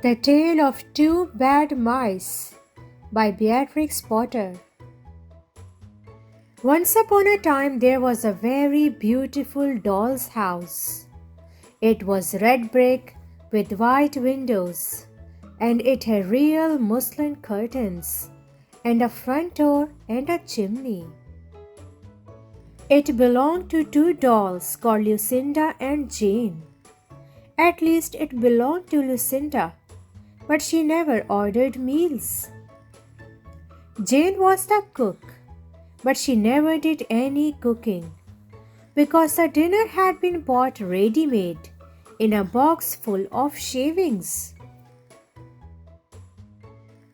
The Tale of Two Bad Mice by Beatrix Potter. Once upon a time there was a very beautiful doll's house. It was red brick with white windows, and it had real muslin curtains and a front door and a chimney. It belonged to two dolls called Lucinda and Jane. At least it belonged to Lucinda, but she never ordered meals. Jane was the cook, but she never did any cooking because the dinner had been bought ready-made in a box full of shavings.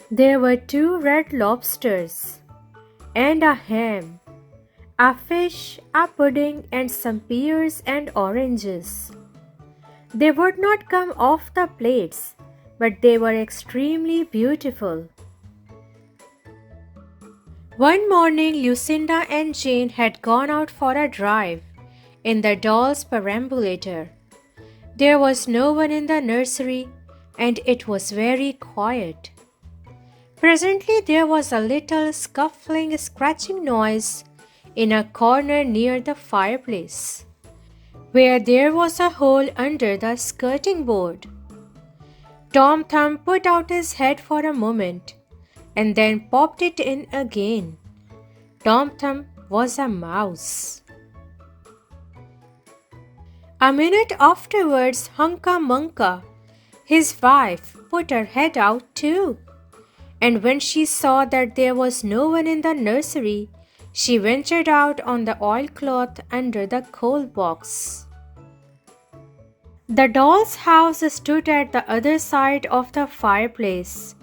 There were two red lobsters and a ham, a fish, a pudding, and some pears and oranges. They would not come off the plates, but they were extremely beautiful. One morning, Lucinda and Jane had gone out for a drive in the doll's perambulator. There was no one in the nursery, and it was very quiet. Presently, there was a little scuffling, scratching noise in a corner near the fireplace, where there was a hole under the skirting board. Tom Thumb put out his head for a moment and then popped it in again. Tom Thumb was a mouse. A minute afterwards, Hunca Munca, his wife, put her head out too, and when she saw that there was no one in the nursery, she ventured out on the oilcloth under the coal box. The doll's house stood at the other side of the fireplace.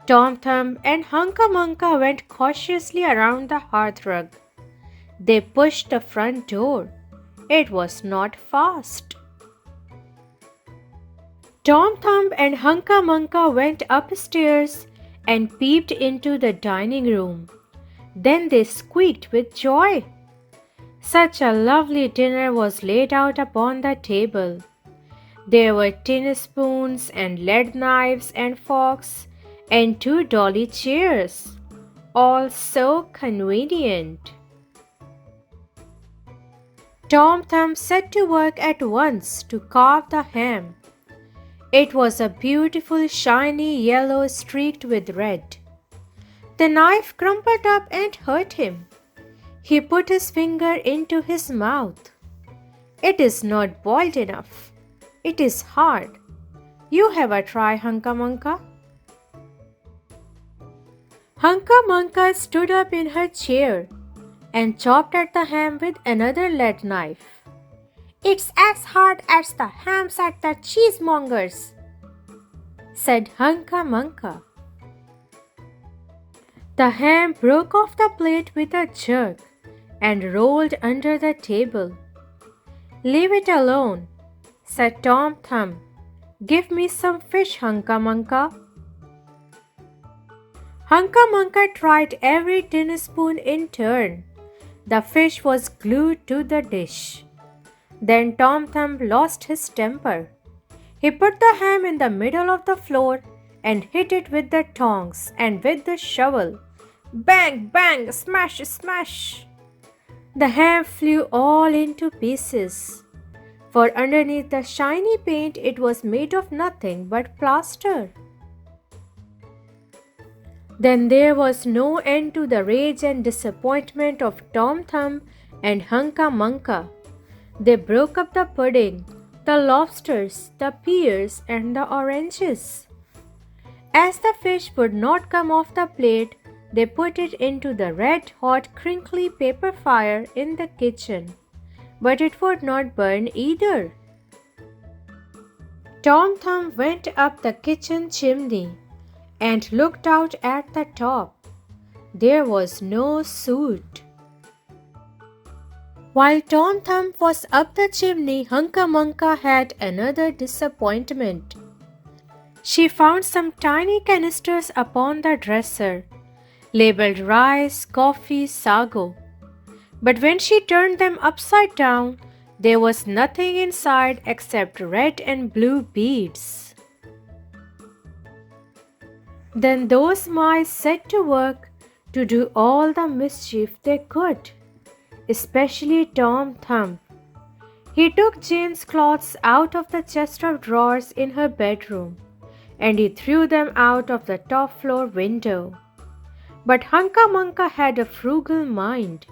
Tom Thumb and Hunca Munca went cautiously around the hearthrug. They pushed the front door. It was not fast. Tom Thumb and Hunca Munca went upstairs and peeped into the dining room. Then they squeaked with joy. Such a lovely dinner was laid out upon the table. There were tin spoons and lead knives and forks and two dolly chairs, all so convenient. Tom Thumb set to work at once to carve the ham. It was a beautiful shiny yellow streaked with red. The knife crumpled up and hurt him. He put his finger into his mouth. It is not boiled enough. It is hard. You have a try, Hunca Munca. Hunca Munca stood up in her chair and chopped at the ham with another lead knife. It's as hard as the hams at the cheesemonger's, said Hunca Munca. The ham broke off the plate with a jerk and rolled under the table. Leave it alone, said Tom Thumb. Give me some fish, Hunca Munca. Hunca Munca tried every tin spoon in turn. The fish was glued to the dish. Then Tom Thumb lost his temper. He put the ham in the middle of the floor and hit it with the tongs and with the shovel. Bang, bang, smash, smash. The ham flew all into pieces, for underneath the shiny paint it was made of nothing but plaster. Then there was no end to the rage and disappointment of Tom Thumb and Hunca Munca. They broke up the pudding, the lobsters, the pears, and the oranges. As the fish would not come off the plate, they put it into the red-hot, crinkly paper fire in the kitchen, but it would not burn either. Tom Thumb went up the kitchen chimney and looked out at the top. There was no soot. While Tom Thumb was up the chimney, Hunca Munca had another disappointment. She found some tiny canisters upon the dresser, labeled rice, coffee, sago. But when she turned them upside down, there was nothing inside except red and blue beads. Then those mice set to work to do all the mischief they could, especially Tom Thumb. He took Jane's clothes out of the chest of drawers in her bedroom, and he threw them out of the top floor window. But Hunca Munca had a frugal mind.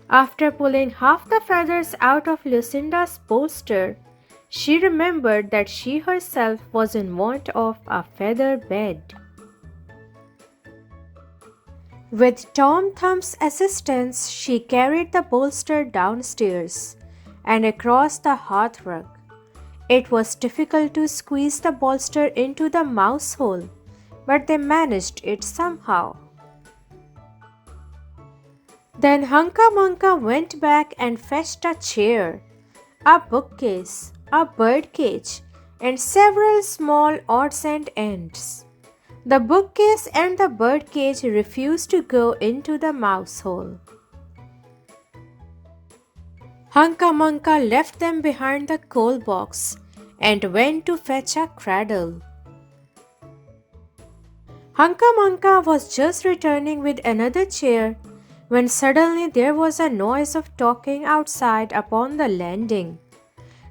After pulling half the feathers out of Lucinda's bolster, she remembered that she herself was in want of a feather bed. With Tom Thumb's assistance, she carried the bolster downstairs and across the hearthrug. It was difficult to squeeze the bolster into the mouse hole, but they managed it somehow. Then Hunca Munca went back and fetched a chair, a bookcase, a birdcage, and several small odds and ends. The bookcase and the birdcage refused to go into the mouse hole. Hunca Munca left them behind the coal box and went to fetch a cradle. Hunca Munca was just returning with another chair when suddenly there was a noise of talking outside upon the landing.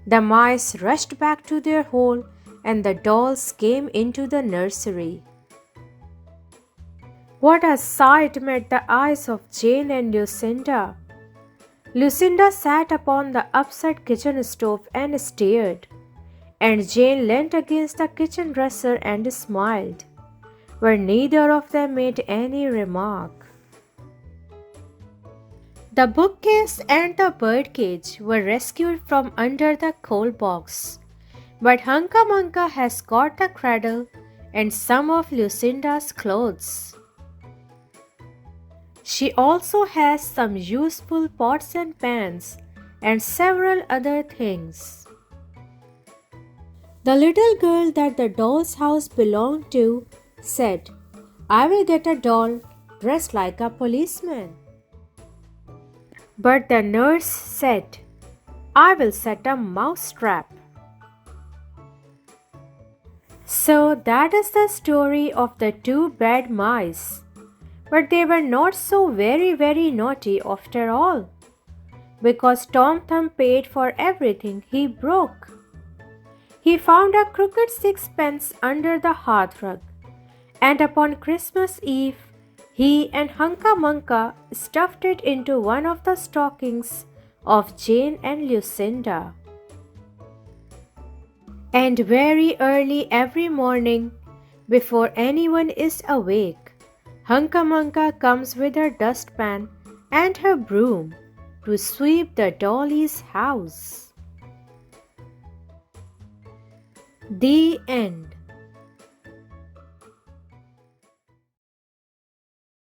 The mice rushed back to their hole and the dolls came into the nursery. What a sight met the eyes of Jane and Lucinda! Lucinda sat upon the upset kitchen stove and stared, and Jane leant against the kitchen dresser and smiled, but neither of them made any remark. The bookcase and the birdcage were rescued from under the coal box, but Hunca Munca has got the cradle and some of Lucinda's clothes. She also has some useful pots and pans and several other things. The little girl that the doll's house belonged to said, "I will get a doll dressed like a policeman." But the nurse said, "I will set a mouse trap." So that is the story of the two bad mice. But they were not so very naughty after all, because Tom Thumb paid for everything he broke. He found a crooked sixpence under the hearthrug, and upon Christmas Eve, he and Hunca Munca stuffed it into one of the stockings of Jane and Lucinda. And very early every morning, before anyone is awake, Hunca Munca comes with her dustpan and her broom to sweep the dolly's house. The end.